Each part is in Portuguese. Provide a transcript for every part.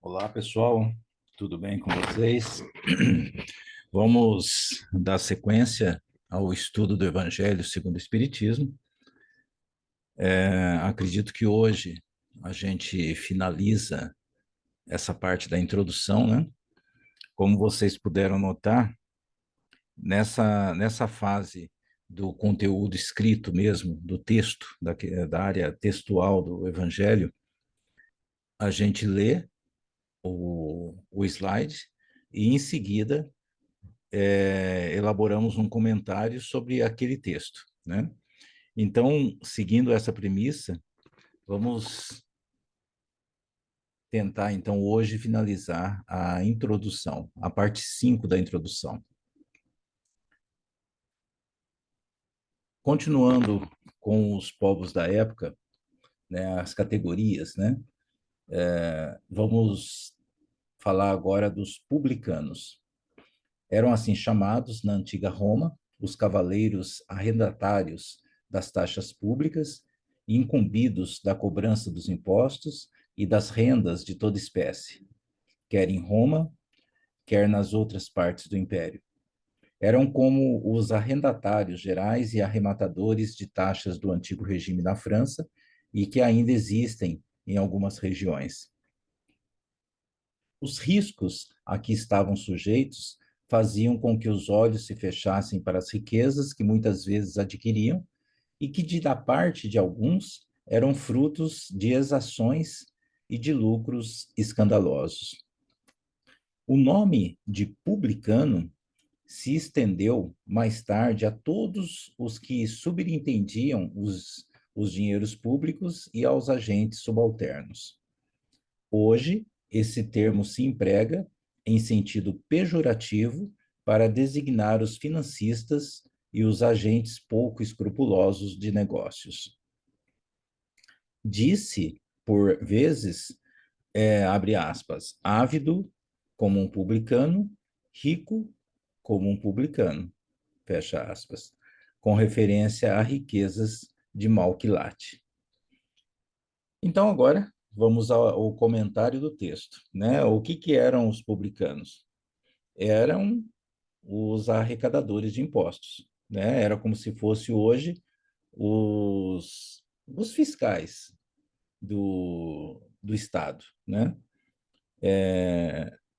Olá, pessoal, tudo bem com vocês? Vamos dar sequência ao estudo do Evangelho segundo o Espiritismo. Acredito que hoje a gente finaliza essa parte da introdução, né? Como vocês puderam notar, nessa fase do conteúdo escrito mesmo, do texto, da área textual do Evangelho, a gente lê o slide e, em seguida, elaboramos um comentário sobre aquele texto, né? Então, seguindo essa premissa, vamos tentar, então, hoje finalizar a introdução, a parte 5 da introdução. Continuando com os povos da época, né, as categorias, né? Vamos falar agora dos publicanos. Eram assim chamados na antiga Roma os cavaleiros arrendatários das taxas públicas, incumbidos da cobrança dos impostos e das rendas de toda espécie, quer em Roma, quer nas outras partes do império. Eram como os arrendatários gerais e arrematadores de taxas do antigo regime na França e que ainda existem em algumas regiões. Os riscos a que estavam sujeitos faziam com que os olhos se fechassem para as riquezas que muitas vezes adquiriam e que, da parte de alguns, eram frutos de exações e de lucros escandalosos. O nome de publicano se estendeu mais tarde a todos os que subentendiam os dinheiros públicos e aos agentes subalternos. Hoje, esse termo se emprega em sentido pejorativo para designar os financistas e os agentes pouco escrupulosos de negócios. Disse, por vezes, abre aspas, ávido como um publicano, rico como um publicano, fecha aspas, com referência a riquezas de mau quilate. Então, agora, vamos ao comentário do texto, né? O que eram os publicanos? Eram os arrecadadores de impostos, né? Era como se fosse hoje os fiscais do Estado, né?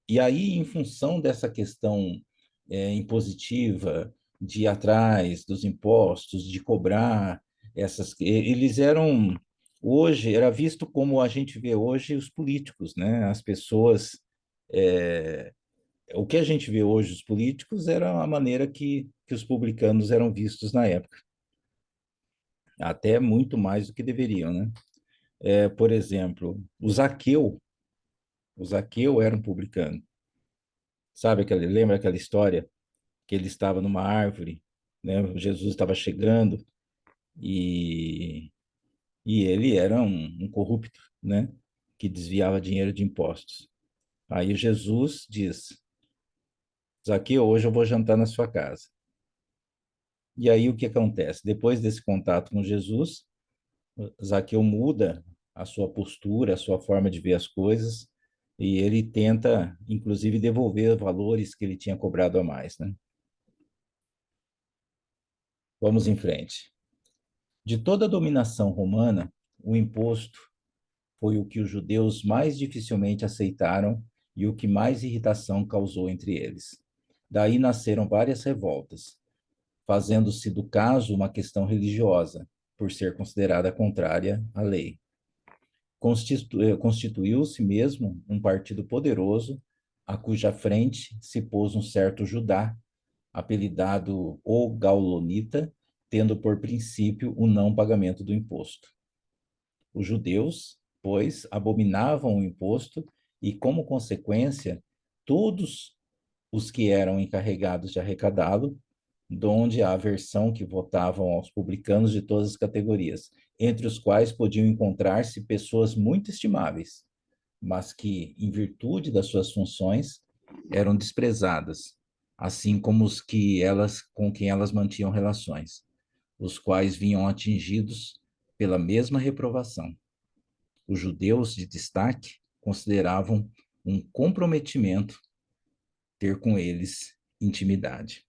E aí, em função dessa questão impositiva, de ir atrás dos impostos, de cobrar eles eram, hoje, era visto como a gente vê hoje os políticos, né? As pessoas, é, o que a gente vê hoje os políticos era a maneira que os publicanos eram vistos na época, até muito mais do que deveriam, né? Por exemplo, o Zaqueu era um publicano. Lembra aquela história que ele estava numa árvore, né? Jesus estava chegando e, e ele era um corrupto, né? Que desviava dinheiro de impostos. Aí Jesus diz: Zaqueu, hoje eu vou jantar na sua casa. E aí o que acontece? Depois desse contato com Jesus, Zaqueu muda a sua postura, a sua forma de ver as coisas, e ele tenta, inclusive, devolver valores que ele tinha cobrado a mais, né? Vamos em frente. De toda a dominação romana, o imposto foi o que os judeus mais dificilmente aceitaram e o que mais irritação causou entre eles. Daí nasceram várias revoltas, fazendo-se do caso uma questão religiosa, por ser considerada contrária à lei. Constituiu-se mesmo um partido poderoso, a cuja frente se pôs um certo Judá, apelidado o Gaulonita, tendo por princípio o não pagamento do imposto. Os judeus, pois, abominavam o imposto e, como consequência, todos os que eram encarregados de arrecadá-lo, donde a aversão que votavam aos publicanos de todas as categorias, entre os quais podiam encontrar-se pessoas muito estimáveis, mas que, em virtude das suas funções, eram desprezadas, assim como os que elas com quem elas mantinham relações, os quais vinham atingidos pela mesma reprovação. Os judeus de destaque consideravam um comprometimento ter com eles intimidade.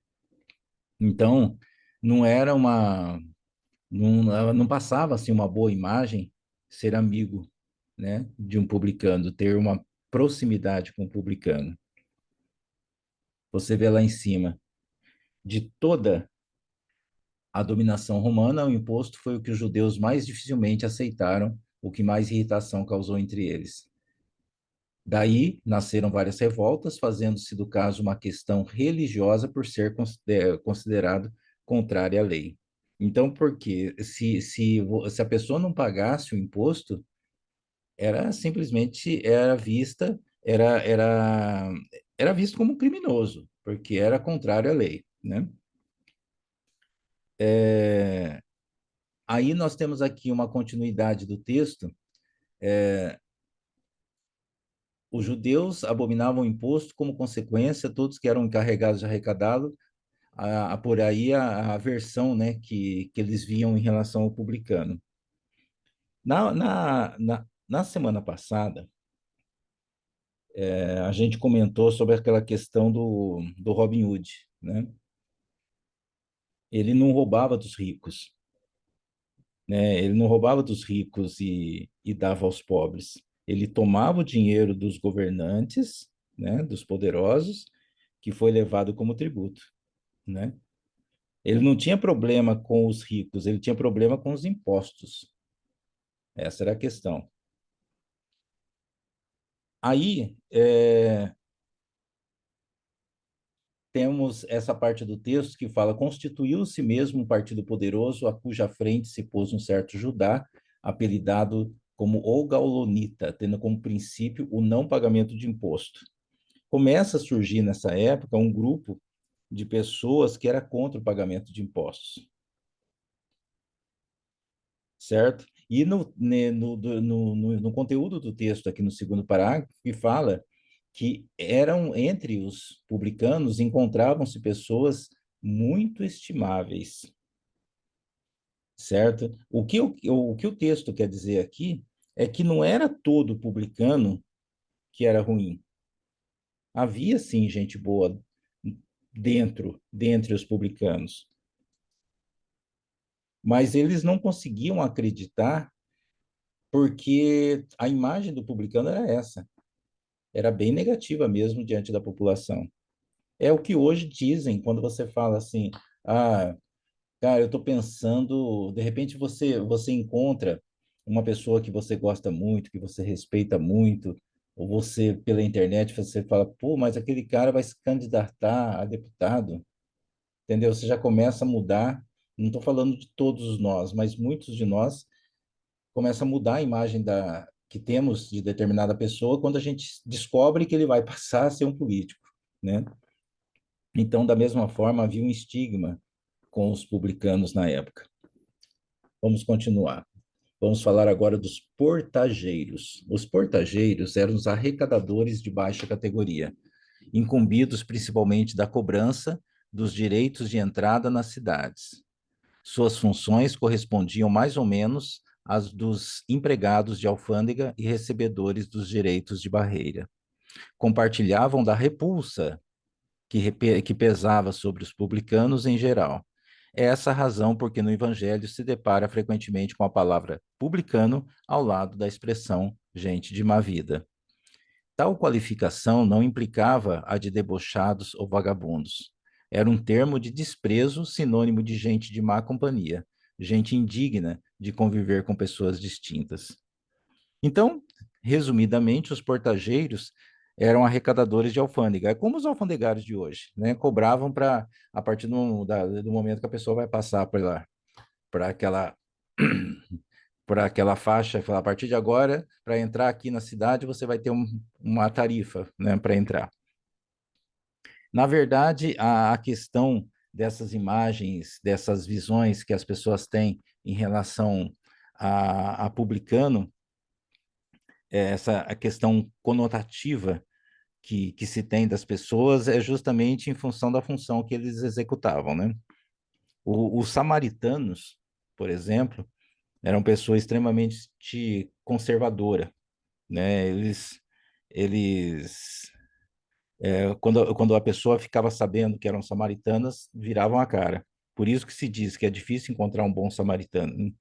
Então, não era uma, não passava assim uma boa imagem ser amigo, né, de um publicano, ter uma proximidade com o publicano. Você vê lá em cima, de toda a dominação romana, o imposto foi o que os judeus mais dificilmente aceitaram, o que mais irritação causou entre eles. Daí nasceram várias revoltas, fazendo-se do caso uma questão religiosa por ser considerado contrária à lei. Então, porque se a pessoa não pagasse o imposto, era simplesmente era visto como um criminoso, porque era contrário à lei, né? É, aí nós temos aqui uma continuidade do texto. Os judeus abominavam o imposto, como consequência, todos que eram encarregados de arrecadá-lo, por aí a versão, né, que eles viam em relação ao publicano. Na semana passada, a gente comentou sobre aquela questão do Robin Hood, né? Ele não roubava dos ricos, né? Ele não roubava dos ricos e dava aos pobres. Ele tomava o dinheiro dos governantes, né, dos poderosos, que foi levado como tributo, né? Ele não tinha problema com os ricos, ele tinha problema com os impostos. Essa era a questão. Aí, temos essa parte do texto que fala: constituiu-se mesmo um partido poderoso, a cuja frente se pôs um certo Judá, apelidado como o Gaulonita, tendo como princípio o não pagamento de imposto. Começa a surgir nessa época um grupo de pessoas que era contra o pagamento de impostos, certo? E no conteúdo do texto, aqui no segundo parágrafo, que fala que eram, entre os publicanos, encontravam-se pessoas muito estimáveis, certo? O que o texto quer dizer aqui é que não era todo publicano que era ruim. Havia, sim, gente boa dentre os publicanos, mas eles não conseguiam acreditar porque a imagem do publicano era essa. Era bem negativa mesmo diante da população. É o que hoje dizem quando você fala assim: ah, cara, eu estou pensando, de repente você encontra uma pessoa que você gosta muito, que você respeita muito, ou você pela internet você fala: pô, mas aquele cara vai se candidatar a deputado, entendeu? Você já começa a mudar. Não estou falando de todos nós, mas muitos de nós começa a mudar a imagem que temos de determinada pessoa quando a gente descobre que ele vai passar a ser um político, né? Então, da mesma forma, havia um estigma com os publicanos na época. Vamos continuar. Vamos falar agora dos portageiros. Os portageiros eram os arrecadadores de baixa categoria, incumbidos principalmente da cobrança dos direitos de entrada nas cidades. Suas funções correspondiam mais ou menos às dos empregados de alfândega e recebedores dos direitos de barreira. Compartilhavam da repulsa que pesava sobre os publicanos em geral. É essa a razão porque no Evangelho se depara frequentemente com a palavra publicano ao lado da expressão gente de má vida. Tal qualificação não implicava a de debochados ou vagabundos. Era um termo de desprezo, sinônimo de gente de má companhia, gente indigna de conviver com pessoas distintas. Então, resumidamente, os portageiros eram arrecadadores de alfândega, é como os alfandegários de hoje, né? Cobravam para, a partir do momento que a pessoa vai passar por lá, para aquela para aquela faixa, falar, a partir de agora, para entrar aqui na cidade, você vai ter uma tarifa, né, para entrar. Na verdade, a questão dessas imagens, dessas visões que as pessoas têm em relação a publicano, essa a questão conotativa que se tem das pessoas é justamente em função da função que eles executavam, né? Os samaritanos, por exemplo, eram pessoas extremamente conservadoras, né? eles, quando a pessoa ficava sabendo que eram samaritanas, viravam a cara. Por isso que se diz que é difícil encontrar um bom samaritano.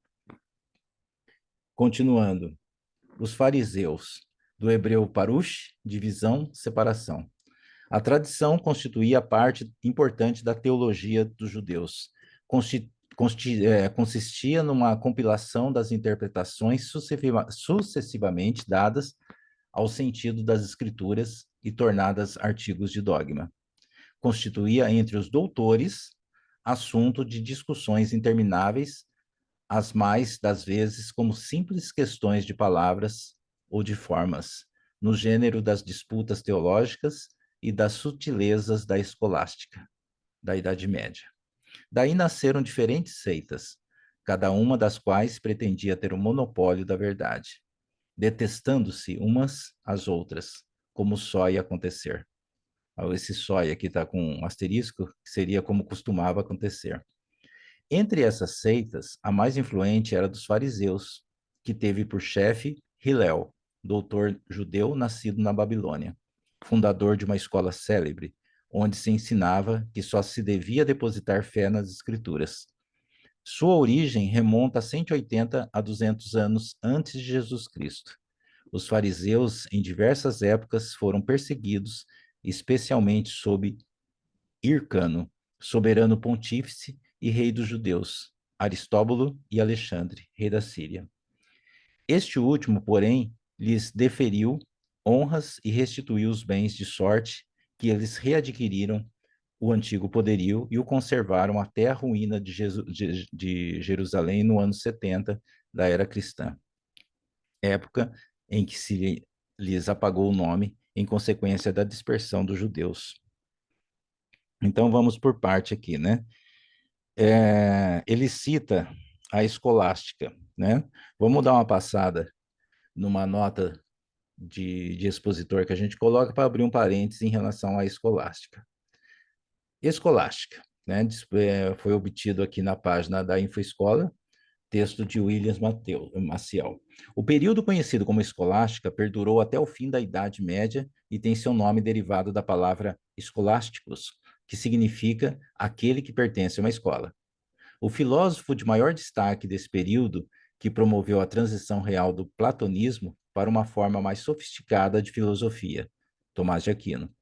Continuando, os fariseus, do hebreu parush, divisão, separação. A tradição constituía parte importante da teologia dos judeus. Consistia numa compilação das interpretações sucessivamente dadas ao sentido das escrituras e tornadas artigos de dogma. Constituía entre os doutores assunto de discussões intermináveis, as mais das vezes como simples questões de palavras ou de formas, no gênero das disputas teológicas e das sutilezas da escolástica, da Idade Média. Daí nasceram diferentes seitas, cada uma das quais pretendia ter o monopólio da verdade, detestando-se umas às outras, como só ia acontecer. Esse só aqui está com um asterisco, que seria como costumava acontecer. Entre essas seitas, a mais influente era dos fariseus, que teve por chefe Hilel, doutor judeu nascido na Babilônia, fundador de uma escola célebre, onde se ensinava que só se devia depositar fé nas escrituras. Sua origem remonta a 180 a 200 anos antes de Jesus Cristo. Os fariseus, em diversas épocas, foram perseguidos, especialmente sob Hircano, soberano pontífice e rei dos judeus, Aristóbulo e Alexandre, rei da Síria. Este último, porém, lhes deferiu honras e restituiu os bens de sorte que eles readquiriram o antigo poderio e o conservaram até a ruína de Jerusalém no ano 70 da era cristã, época em que se lhes apagou o nome em consequência da dispersão dos judeus. Então vamos por parte aqui, né? Ele cita a escolástica, né? Vamos dar uma passada numa nota de expositor que a gente coloca para abrir um parênteses em relação à escolástica. Escolástica, né? Foi obtido aqui na página da InfoEscola, texto de Williams Maciel. O período conhecido como escolástica perdurou até o fim da Idade Média e tem seu nome derivado da palavra escolásticos, que significa aquele que pertence a uma escola. O filósofo de maior destaque desse período, que promoveu a transição real do platonismo para uma forma mais sofisticada de filosofia, Tomás de Aquino.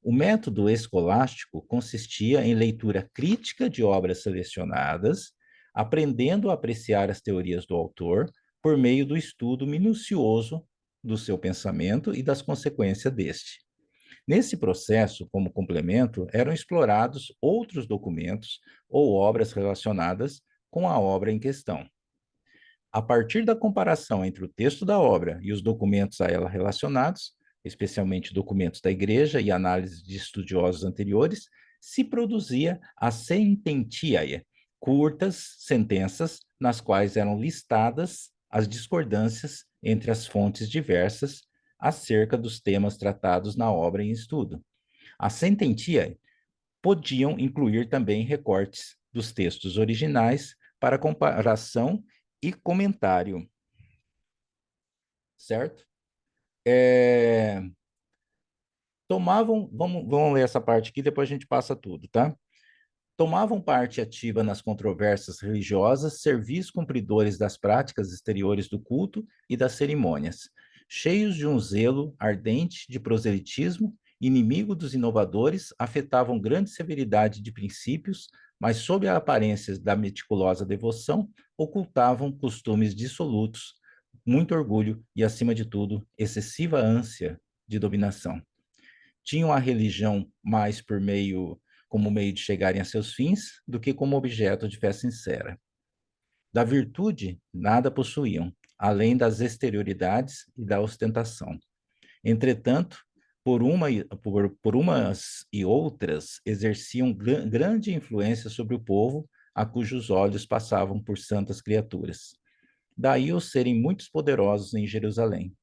O método escolástico consistia em leitura crítica de obras selecionadas, aprendendo a apreciar as teorias do autor por meio do estudo minucioso do seu pensamento e das consequências deste. Nesse processo, como complemento, eram explorados outros documentos ou obras relacionadas com a obra em questão. A partir da comparação entre o texto da obra e os documentos a ela relacionados, especialmente documentos da igreja e análise de estudiosos anteriores, se produzia a sententiae, curtas sentenças nas quais eram listadas as discordâncias entre as fontes diversas acerca dos temas tratados na obra em estudo. As sententiae podiam incluir também recortes dos textos originais para comparação e comentário, certo? Vamos ler essa parte aqui, depois a gente passa tudo, tá? Tomavam parte ativa nas controvérsias religiosas, servis cumpridores das práticas exteriores do culto e das cerimônias, cheios de um zelo ardente de proselitismo, inimigo dos inovadores, afetavam grande severidade de princípios, mas sob a aparência da meticulosa devoção, ocultavam costumes dissolutos, muito orgulho e, acima de tudo, excessiva ânsia de dominação. Tinham a religião mais como meio de chegarem a seus fins do que como objeto de fé sincera. Da virtude, nada possuíam, além das exterioridades e da ostentação. Entretanto, por umas e outras, exerciam grande influência sobre o povo, a cujos olhos passavam por santas criaturas. Daí os serem muito poderosos em Jerusalém.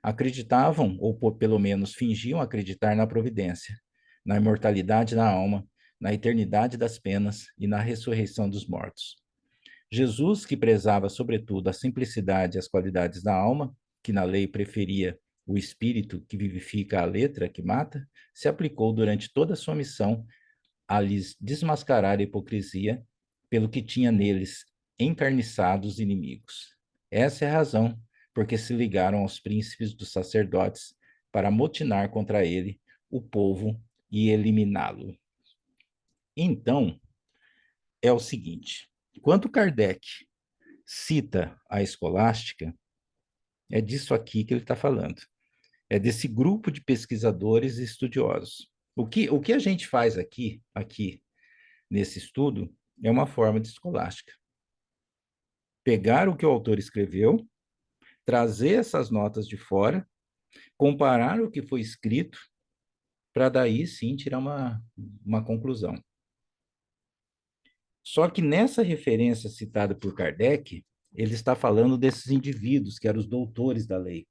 Acreditavam, ou pelo menos fingiam acreditar na providência, na imortalidade da alma, na eternidade das penas e na ressurreição dos mortos. Jesus, que prezava sobretudo a simplicidade e as qualidades da alma, que na lei preferia o espírito que vivifica a letra que mata, se aplicou durante toda a sua missão a lhes desmascarar a hipocrisia pelo que tinha neles encarniçados inimigos. Essa é a razão porque se ligaram aos príncipes dos sacerdotes para motinar contra ele o povo e eliminá-lo. Então, é o seguinte: quando Kardec cita a escolástica, é disso aqui que ele está falando. É desse grupo de pesquisadores e estudiosos. O que a gente faz aqui nesse estudo é uma forma de escolástica. Pegar o que o autor escreveu, trazer essas notas de fora, comparar o que foi escrito, para daí sim tirar uma conclusão. Só que nessa referência citada por Kardec, ele está falando desses indivíduos, que eram os doutores da lei,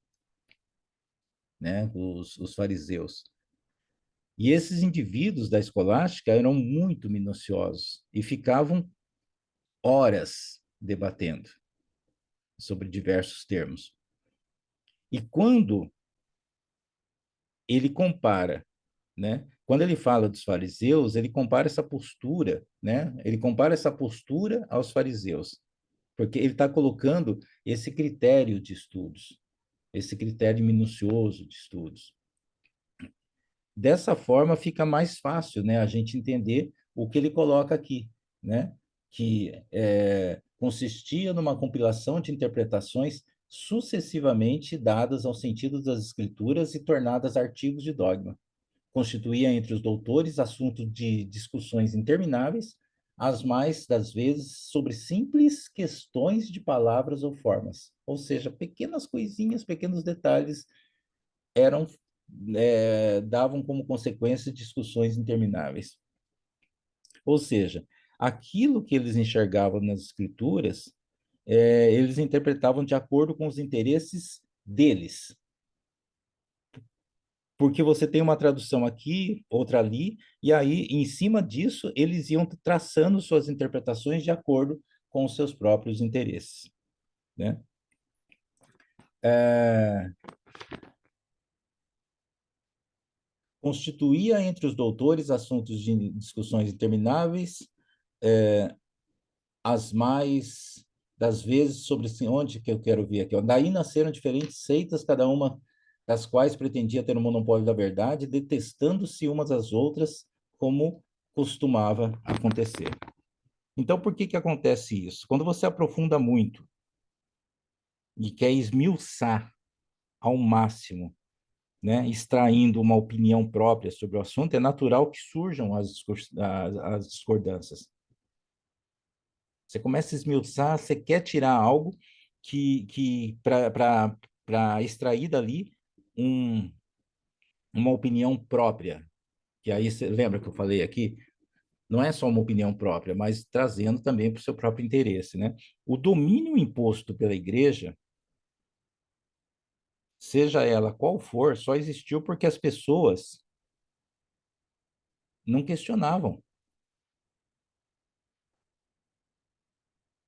né? Os fariseus. E esses indivíduos da escolástica eram muito minuciosos e ficavam horas debatendo sobre diversos termos. E quando ele compara, né? Quando ele fala dos fariseus, ele compara essa postura, né? Ele compara essa postura aos fariseus, porque ele está colocando esse critério de estudos, esse critério minucioso de estudos. Dessa forma, fica mais fácil, né, a gente entender o que ele coloca aqui, né? Que consistia numa compilação de interpretações sucessivamente dadas ao sentido das escrituras e tornadas artigos de dogma. Constituía entre os doutores assunto de discussões intermináveis, as mais das vezes sobre simples questões de palavras ou formas, ou seja, pequenas coisinhas, pequenos detalhes eram davam como consequência discussões intermináveis. Ou seja, aquilo que eles enxergavam nas escrituras, eles interpretavam de acordo com os interesses deles. Porque você tem uma tradução aqui, outra ali, e aí, em cima disso, eles iam traçando suas interpretações de acordo com os seus próprios interesses, né? É, constituía entre os doutores assuntos de discussões intermináveis, as mais das vezes sobre assim, onde que eu quero ver aqui. Ó. Daí nasceram diferentes seitas, cada uma das quais pretendia ter o monopólio da verdade, detestando-se umas às outras, como costumava acontecer. Então, por que que acontece isso? Quando você aprofunda muito e quer esmiuçar ao máximo, né, extraindo uma opinião própria sobre o assunto, é natural que surjam as discordâncias. Você começa a esmiuçar, você quer tirar algo que para extrair dali um, uma opinião própria. Que aí você lembra que eu falei aqui? Não é só uma opinião própria, mas trazendo também para o seu próprio interesse, né? O domínio imposto pela igreja, seja ela qual for, só existiu porque as pessoas não questionavam,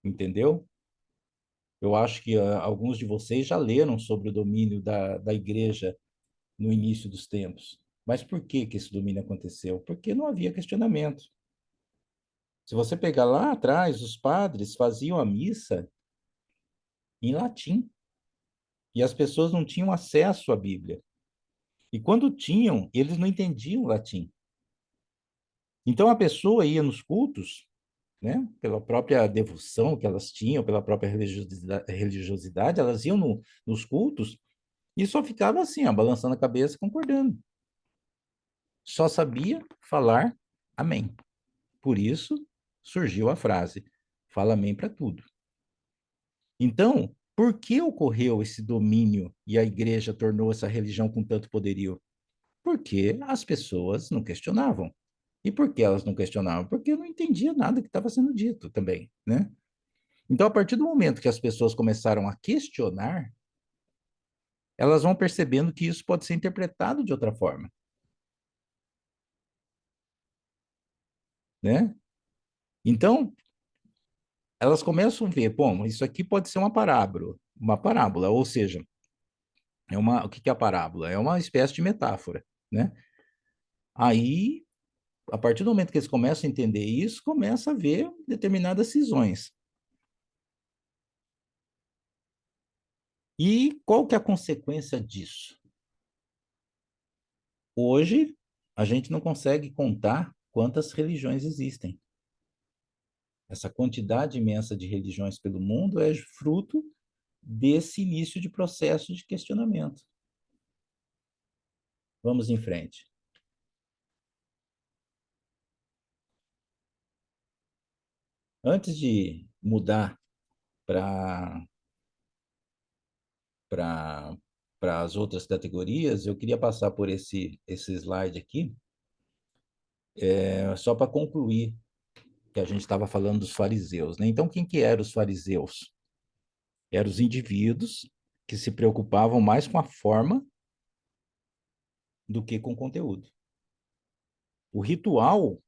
entendeu? Eu acho que alguns de vocês já leram sobre o domínio da igreja no início dos tempos. Mas por que que esse domínio aconteceu? Porque não havia questionamento. Se você pegar lá atrás, os padres faziam a missa em latim e as pessoas não tinham acesso à Bíblia. E quando tinham, eles não entendiam latim. Então a pessoa ia nos cultos, né, pela própria devoção que elas tinham, pela própria religiosidade, elas iam nos cultos e só ficava assim, ó, balançando a cabeça, concordando. Só sabia falar amém. Por isso surgiu a frase: fala amém para tudo. Então, por que ocorreu esse domínio e a igreja tornou essa religião com tanto poderio? Porque as pessoas não questionavam. E por que elas não questionavam? Porque não entendia nada que estava sendo dito também, né? Então, a partir do momento que as pessoas começaram a questionar, elas vão percebendo que isso pode ser interpretado de outra forma, né? Então, elas começam a ver, bom, isso aqui pode ser uma parábola, ou seja, O que que é a parábola? É uma espécie de metáfora, né? Aí, a partir do momento que eles começam a entender isso, começa a ver determinadas cisões. E qual que é a consequência disso? Hoje, a gente não consegue contar quantas religiões existem. Essa quantidade imensa de religiões pelo mundo é fruto desse início de processo de questionamento. Vamos em frente. Antes de mudar para para para as outras categorias, eu queria passar por esse slide aqui, só para concluir que a gente estava falando dos fariseus, né? Então, quem que eram os fariseus? Eram os indivíduos que se preocupavam mais com a forma do que com o conteúdo. O ritual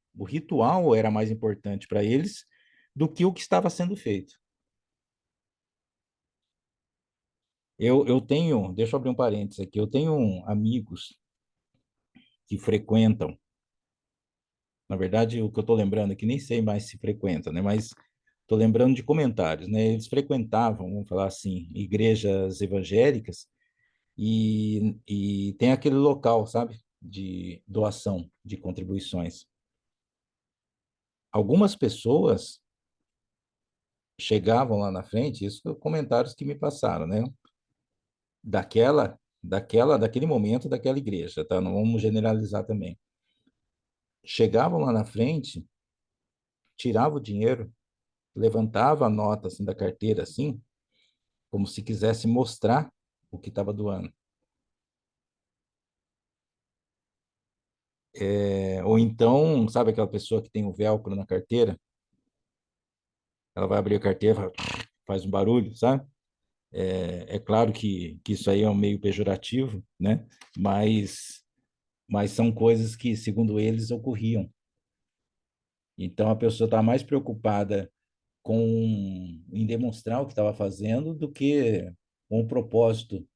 era mais importante para eles do que o que estava sendo feito. Eu tenho, deixa eu abrir um parênteses aqui, eu tenho amigos que frequentam, na verdade, o que eu estou lembrando aqui, nem sei mais se frequentam, né? Mas estou lembrando de comentários, né? Eles frequentavam, vamos falar assim, igrejas evangélicas e tem aquele local, sabe? De doação de contribuições. Algumas pessoas chegavam lá na frente, isso foram comentários que me passaram, né? Daquele momento, daquela igreja, tá? Não vamos generalizar também. Chegavam lá na frente, tirava o dinheiro, levantava a nota assim da carteira assim, como se quisesse mostrar o que estava doando. Ou então, sabe aquela pessoa que tem o velcro na carteira? Ela vai abrir a carteira, faz um barulho, sabe? É claro que isso aí é um meio pejorativo, né? Mas, mas são coisas que, segundo eles, ocorriam. Então a pessoa está mais preocupada com em demonstrar o que estava fazendo do que com o propósito,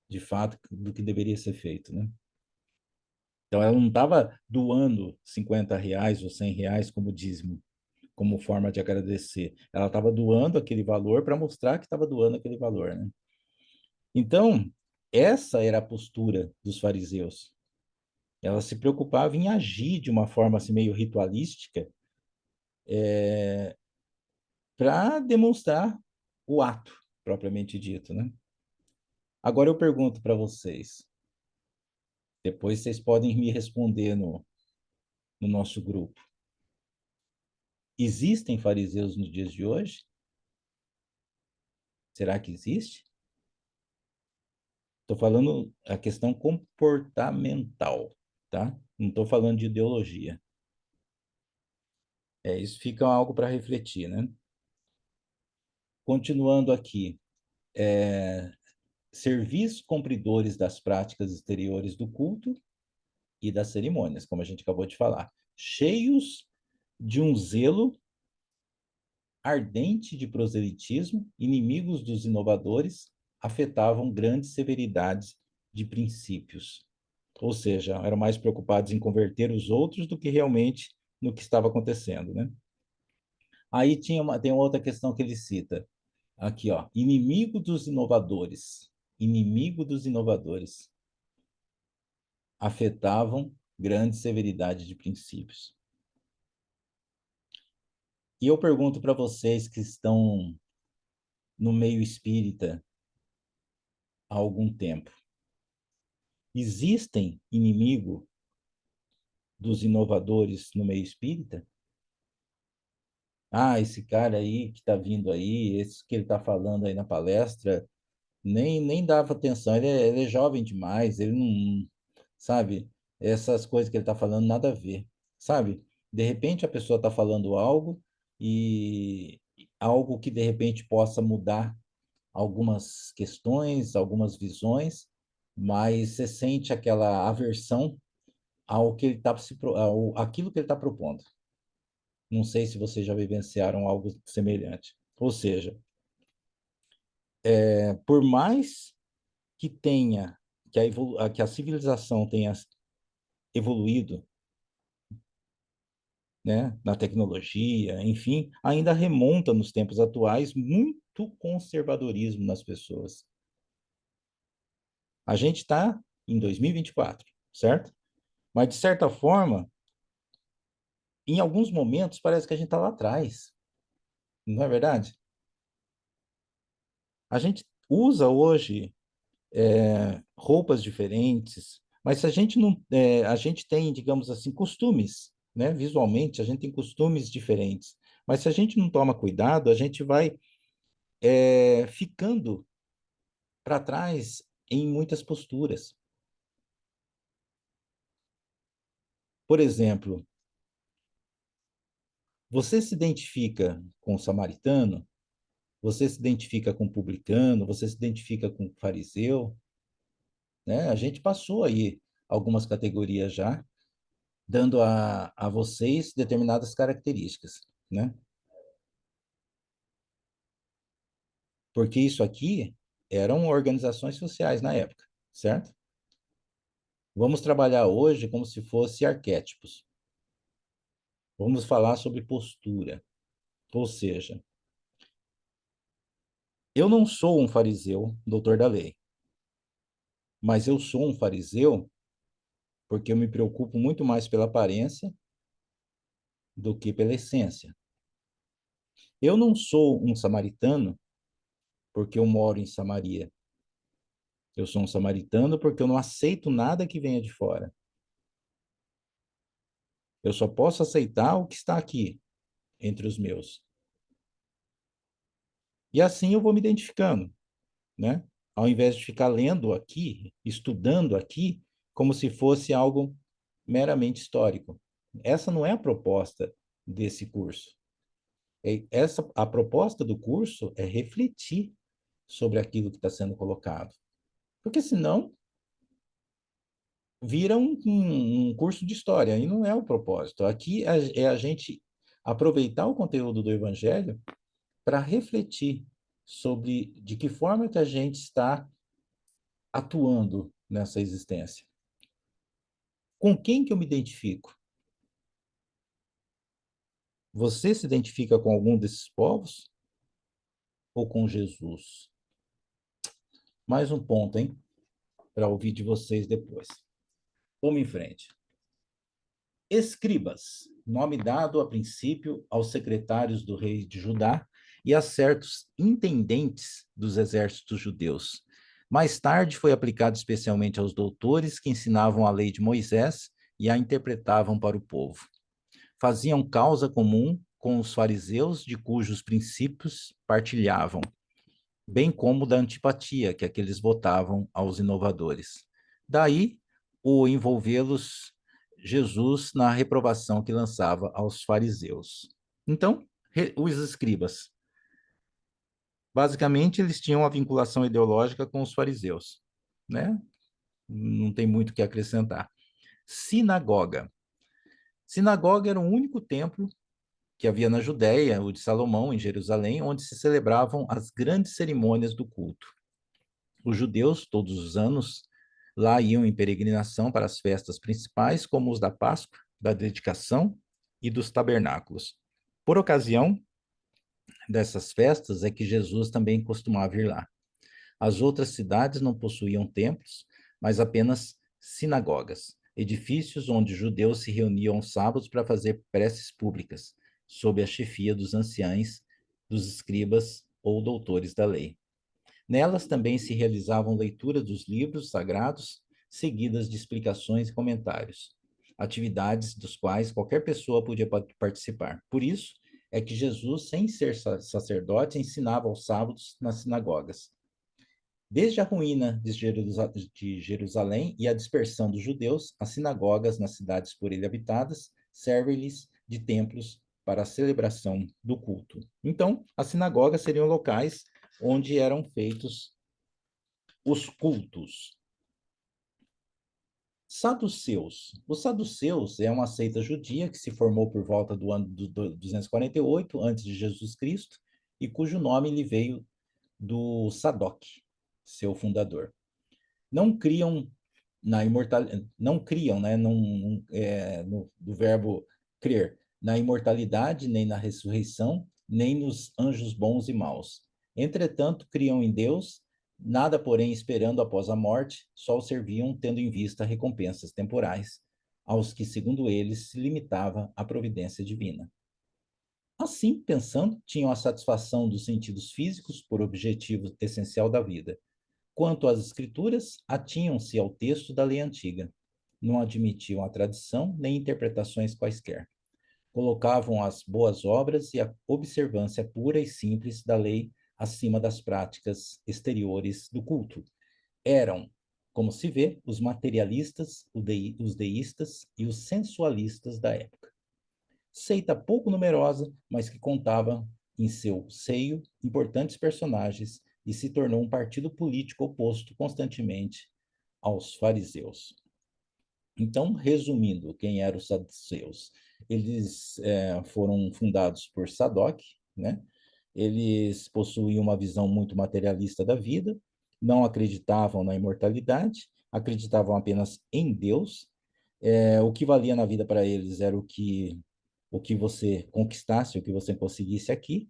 de fato, do que deveria ser feito, né? Então ela não estava doando R$ 50 ou R$ 100 como dízimo, como forma de agradecer. Ela estava doando aquele valor para mostrar que estava doando aquele valor, né? Então, essa era a postura dos fariseus. Ela se preocupava em agir de uma forma assim, meio ritualística para demonstrar o ato propriamente dito, né? Agora eu pergunto para vocês, depois vocês podem me responder no nosso grupo. Existem fariseus nos dias de hoje? Será que existe? Estou falando a questão comportamental, tá? Não estou falando de ideologia. Isso fica algo para refletir, né? Continuando aqui, serviços cumpridores das práticas exteriores do culto e das cerimônias, como a gente acabou de falar, cheios de um zelo ardente de proselitismo, inimigos dos inovadores, afetavam grandes severidades de princípios. Ou seja, eram mais preocupados em converter os outros do que realmente no que estava acontecendo, né? Aí tem uma outra questão que ele cita. Aqui, ó, inimigo dos inovadores. Inimigo dos inovadores. Afetavam grande severidade de princípios. E eu pergunto para vocês que estão no meio espírita há algum tempo: existem inimigo dos inovadores no meio espírita? Ah, esse cara aí que está vindo aí, esse que ele está falando aí na palestra, nem dava atenção, ele é jovem demais, ele não, sabe, essas coisas que ele está falando, nada a ver, sabe? De repente a pessoa está falando algo e algo que de repente possa mudar algumas questões, algumas visões, mas você sente aquela aversão ao que ele tá aquilo que ele está propondo. Não sei se vocês já vivenciaram algo semelhante. Ou seja, por mais que tenha, que a civilização tenha evoluído, né, na tecnologia, enfim, ainda remonta nos tempos atuais muito conservadorismo nas pessoas. A gente está em 2024, certo? Mas, de certa forma, em alguns momentos, parece que a gente está lá atrás, não é verdade? A gente usa hoje roupas diferentes, mas se a gente não, a gente tem, digamos assim, costumes, né? Visualmente, a gente tem costumes diferentes. Mas se a gente não toma cuidado, a gente vai ficando para trás em muitas posturas. Por exemplo, você se identifica com o samaritano, você se identifica com o publicano, você se identifica com o fariseu, né? A gente passou aí algumas categorias já, dando a vocês determinadas características, né? Porque isso aqui eram organizações sociais na época, certo? Vamos trabalhar hoje como se fosse arquétipos. Vamos falar sobre postura. Ou seja, eu não sou um fariseu, doutor da lei, mas eu sou um fariseu porque eu me preocupo muito mais pela aparência do que pela essência. Eu não sou um samaritano porque eu moro em Samaria. Eu sou um samaritano porque eu não aceito nada que venha de fora. Eu só posso aceitar o que está aqui, entre os meus. E assim eu vou me identificando, né? Ao invés de ficar lendo aqui, estudando aqui, como se fosse algo meramente histórico. Essa não é a proposta desse curso. A proposta do curso é refletir sobre aquilo que está sendo colocado. Porque senão vira um curso de história, e não é o propósito. Aqui é a gente aproveitar o conteúdo do Evangelho para refletir sobre de que forma que a gente está atuando nessa existência. Com quem que eu me identifico? Você se identifica com algum desses povos ou com Jesus? Mais um ponto, hein? Para ouvir de vocês depois. Vamos em frente. Escribas, nome dado a princípio aos secretários do rei de Judá e a certos intendentes dos exércitos judeus. Mais tarde foi aplicado especialmente aos doutores que ensinavam a lei de Moisés e a interpretavam para o povo. Faziam causa comum com os fariseus, de cujos princípios partilhavam, bem como da antipatia que aqueles votavam aos inovadores. Daí o envolvê-los Jesus na reprovação que lançava aos fariseus. Então, os escribas, basicamente, eles tinham uma vinculação ideológica com os fariseus, né? Não tem muito o que acrescentar. Sinagoga. Sinagoga era o único templo que havia na Judéia, o de Salomão, em Jerusalém, onde se celebravam as grandes cerimônias do culto. Os judeus, todos os anos, lá iam em peregrinação para as festas principais, como os da Páscoa, da dedicação e dos tabernáculos. Por ocasião dessas festas é que Jesus também costumava ir lá. As outras cidades não possuíam templos, mas apenas sinagogas, edifícios onde os judeus se reuniam aos sábados para fazer preces públicas, sob a chefia dos anciães, dos escribas ou doutores da lei. Nelas também se realizavam leituras dos livros sagrados, seguidas de explicações e comentários, atividades dos quais qualquer pessoa podia participar. Por isso é que Jesus, sem ser sacerdote, ensinava aos sábados nas sinagogas. Desde a ruína de Jerusalém e a dispersão dos judeus, as sinagogas nas cidades por ele habitadas servem-lhes de templos para a celebração do culto. Então, as sinagogas seriam locais onde eram feitos os cultos. Saduceus. Os saduceus é uma seita judia que se formou por volta do ano 248 antes de Jesus Cristo e cujo nome lhe veio do Sadoc, seu fundador. não criam na imortalidade, não criam, né, do verbo crer, na imortalidade, nem na ressurreição, nem nos anjos bons e maus. Entretanto, criam em Deus, nada, porém, esperando após a morte, só o serviam tendo em vista recompensas temporais, aos que, segundo eles, se limitava a providência divina. Assim, pensando, tinham a satisfação dos sentidos físicos por objetivo essencial da vida. Quanto às escrituras, atinham-se ao texto da lei antiga. Não admitiam a tradição nem interpretações quaisquer. Colocavam as boas obras e a observância pura e simples da lei acima das práticas exteriores do culto. Eram, como se vê, os materialistas, os deístas e os sensualistas da época. Seita pouco numerosa, mas que contava em seu seio importantes personagens e se tornou um partido político oposto constantemente aos fariseus. Então, resumindo, quem eram os saduceus? Eles foram fundados por Sadoc, né? Eles possuíam uma visão muito materialista da vida, não acreditavam na imortalidade, acreditavam apenas em Deus. O que valia na vida para eles era o que você conquistasse, o que você conseguisse aqui,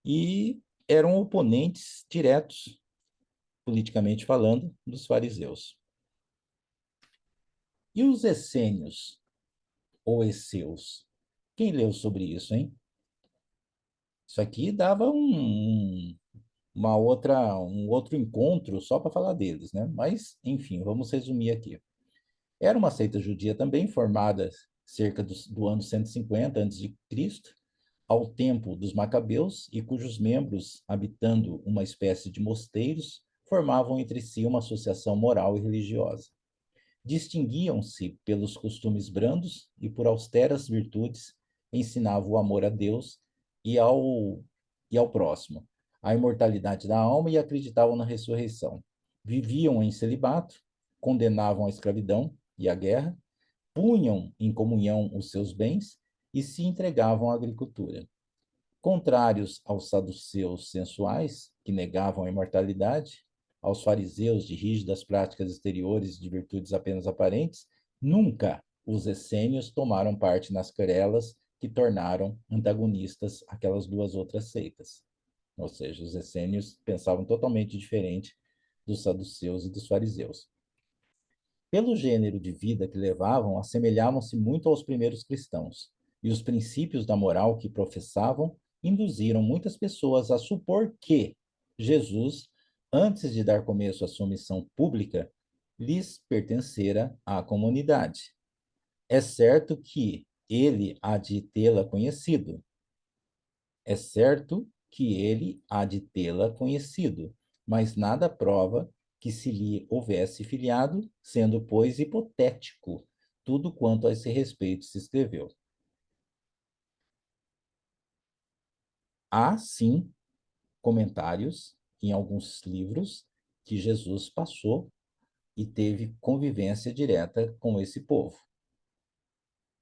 e eram oponentes diretos, politicamente falando, dos fariseus. E os essênios, ou esseus? Quem leu sobre isso, hein? Isso aqui dava um outro encontro só para falar deles, né? Mas, enfim, vamos resumir aqui. Era uma seita judia também, formada cerca do ano 150 a.C., ao tempo dos Macabeus, e cujos membros, habitando uma espécie de mosteiros, formavam entre si uma associação moral e religiosa. Distinguiam-se pelos costumes brandos e por austeras virtudes, ensinavam o amor a Deus e ao próximo, a imortalidade da alma e acreditavam na ressurreição. Viviam em celibato, condenavam a escravidão e a guerra, punham em comunhão os seus bens e se entregavam à agricultura. Contrários aos saduceus sensuais, que negavam a imortalidade, aos fariseus de rígidas práticas exteriores de virtudes apenas aparentes, nunca os essênios tomaram parte nas querelas que tornaram antagonistas aquelas duas outras seitas. Ou seja, os essênios pensavam totalmente diferente dos saduceus e dos fariseus. Pelo gênero de vida que levavam, assemelhavam-se muito aos primeiros cristãos, e os princípios da moral que professavam induziram muitas pessoas a supor que Jesus, antes de dar começo à sua missão pública, lhes pertencera à comunidade. É certo que ele há de tê-la conhecido. É certo que ele há de tê-la conhecido, mas nada prova que se lhe houvesse filiado, sendo, pois, hipotético tudo quanto a esse respeito se escreveu. Há, sim, comentários em alguns livros que Jesus passou e teve convivência direta com esse povo,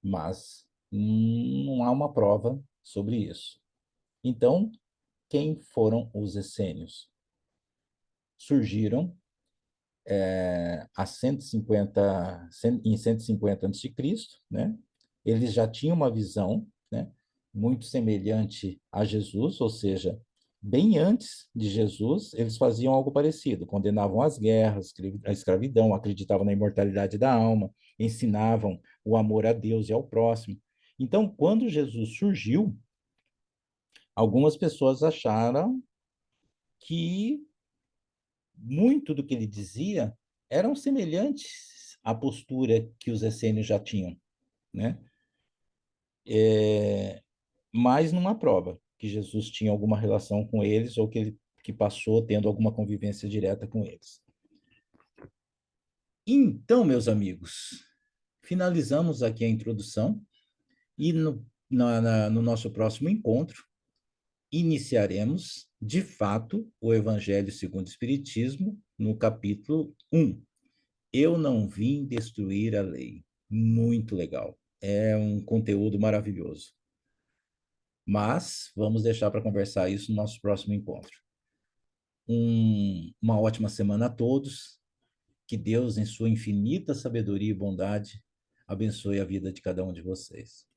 mas não há uma prova sobre isso. Então, quem foram os essênios? Surgiram a 150, em 150 a.C., né? Eles já tinham uma visão, né, muito semelhante a Jesus, ou seja, bem antes de Jesus, eles faziam algo parecido, condenavam as guerras, a escravidão, acreditavam na imortalidade da alma, ensinavam o amor a Deus e ao próximo. Então, quando Jesus surgiu, algumas pessoas acharam que muito do que ele dizia eram semelhantes à postura que os essênios já tinham, né? Mas não há prova que Jesus tinha alguma relação com eles ou que passou tendo alguma convivência direta com eles. Então, meus amigos, finalizamos aqui a introdução e no nosso próximo encontro iniciaremos, de fato, o Evangelho segundo o Espiritismo, no capítulo 1. Eu não vim destruir a lei. Muito legal. É um conteúdo maravilhoso. Mas vamos deixar para conversar isso no nosso próximo encontro. Uma ótima semana a todos Que Deus, em sua infinita sabedoria e bondade, abençoe a vida de cada um de vocês.